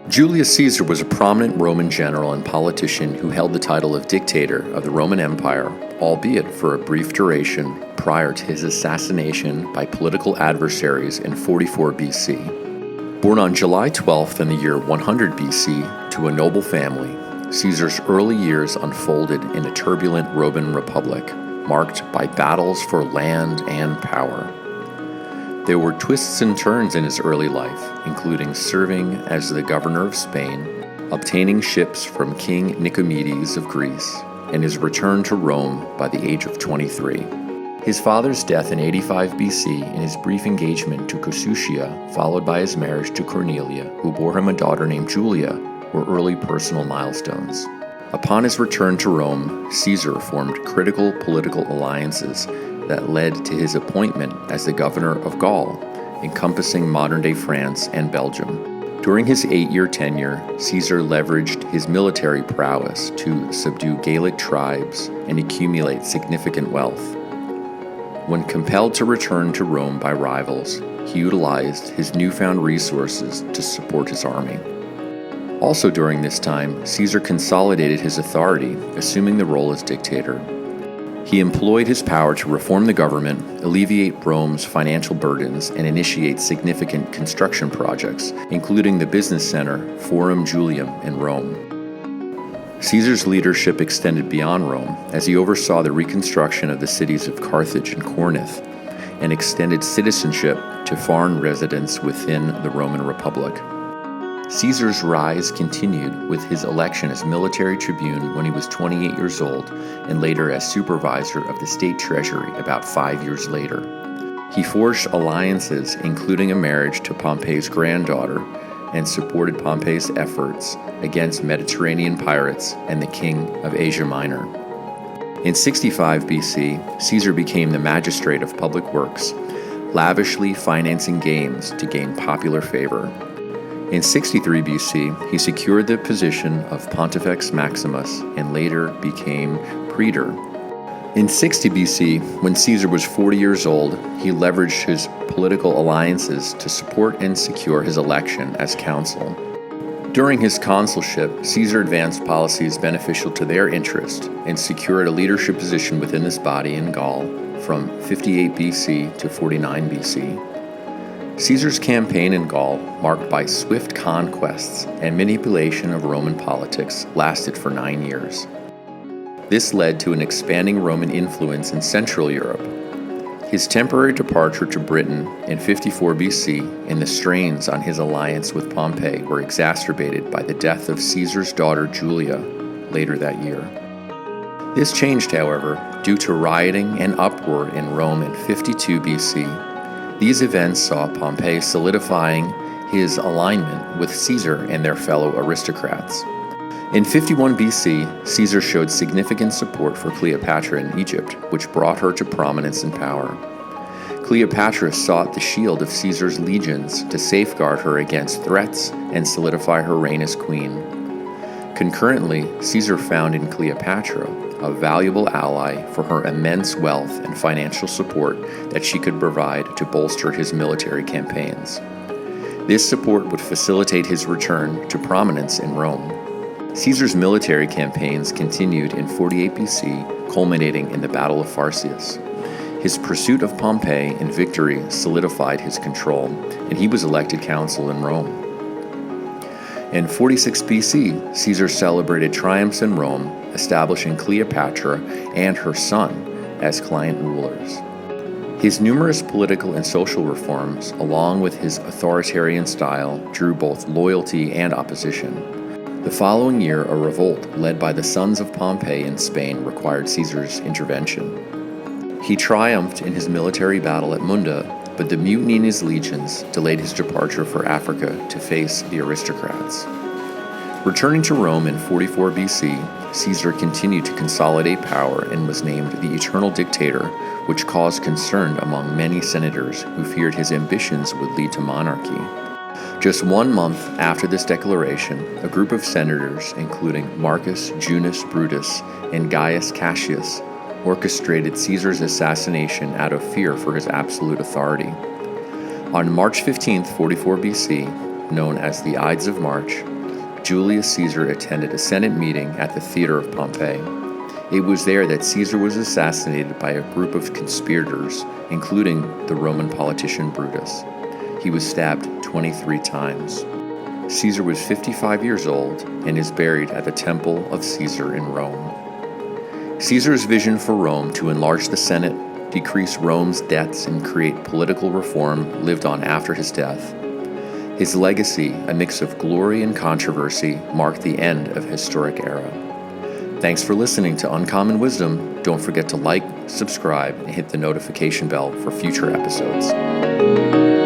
Julius Caesar was a prominent Roman general and politician who held the title of dictator of the Roman Empire, albeit for a brief duration prior to his assassination by political adversaries in 44 BC. Born on July 12th in the year 100 BC to a noble family, Caesar's early years unfolded in a turbulent Roman Republic, marked by battles for land and power. There were twists and turns in his early life, including serving as the governor of Spain, obtaining ships from King Nicomedes of Greece, and his return to Rome by the age of 23. His father's death in 85 BC and his brief engagement to Cossutia, followed by his marriage to Cornelia, who bore him a daughter named Julia, were early personal milestones. Upon his return to Rome, Caesar formed critical political alliances that led to his appointment as the governor of Gaul, encompassing modern-day France and Belgium. During his 8-year tenure, Caesar leveraged his military prowess to subdue Gallic tribes and accumulate significant wealth. When compelled to return to Rome by rivals, he utilized his newfound resources to support his army. Also during this time, Caesar consolidated his authority, assuming the role as dictator. He employed his power to reform the government, alleviate Rome's financial burdens, and initiate significant construction projects, including the business center Forum Julium in Rome. Caesar's leadership extended beyond Rome as he oversaw the reconstruction of the cities of Carthage and Corinth and extended citizenship to foreign residents within the Roman Republic. Caesar's rise continued with his election as military tribune when he was 28 years old and later as supervisor of the state treasury about 5 years later. He forged alliances, including a marriage to Pompey's granddaughter, and supported Pompey's efforts against Mediterranean pirates and the king of Asia Minor. In 65 BC, Caesar became the magistrate of public works, lavishly financing games to gain popular favor. In 63 BC, he secured the position of Pontifex Maximus and later became praetor. In 60 BC, when Caesar was 40 years old, he leveraged his political alliances to support and secure his election as consul. During his consulship, Caesar advanced policies beneficial to their interest and secured a leadership position within this body in Gaul from 58 BC to 49 BC. Caesar's campaign in Gaul, marked by swift conquests and manipulation of Roman politics, lasted for 9 years. This led to an expanding Roman influence in Central Europe. His temporary departure to Britain in 54 BC and the strains on his alliance with Pompey were exacerbated by the death of Caesar's daughter Julia later that year. This changed, however, due to rioting and uproar in Rome in 52 BC. These events saw Pompey solidifying his alignment with Caesar and their fellow aristocrats. In 51 BC, Caesar showed significant support for Cleopatra in Egypt, which brought her to prominence and power. Cleopatra sought the shield of Caesar's legions to safeguard her against threats and solidify her reign as queen. Concurrently, Caesar found in Cleopatra a valuable ally for her immense wealth and financial support that she could provide to bolster his military campaigns. This support would facilitate his return to prominence in Rome. Caesar's military campaigns continued in 48 BC, culminating in the Battle of Pharsalus. His pursuit of Pompey and victory solidified his control, and he was elected consul in Rome. In 46 BC, Caesar celebrated triumphs in Rome, establishing Cleopatra and her son as client rulers. His numerous political and social reforms, along with his authoritarian style, drew both loyalty and opposition. The following year, a revolt led by the sons of Pompey in Spain required Caesar's intervention. He triumphed in his military battle at Munda, but the mutiny in his legions delayed his departure for Africa to face the aristocrats. Returning to Rome in 44 BC, Caesar continued to consolidate power and was named the Eternal Dictator, which caused concern among many senators who feared his ambitions would lead to monarchy. Just 1 month after this declaration, a group of senators, including Marcus Junius Brutus and Gaius Cassius, orchestrated Caesar's assassination out of fear for his absolute authority. On March 15, 44 BC, known as the Ides of March, Julius Caesar attended a Senate meeting at the Theater of Pompeii. It was there that Caesar was assassinated by a group of conspirators, including the Roman politician Brutus. He was stabbed 23 times. Caesar was 55 years old and is buried at the Temple of Caesar in Rome. Caesar's vision for Rome to enlarge the Senate, decrease Rome's debts, and create political reform lived on after his death. His legacy, a mix of glory and controversy, marked the end of a historic era. Thanks for listening to Uncommon Wisdom. Don't forget to like, subscribe, and hit the notification bell for future episodes.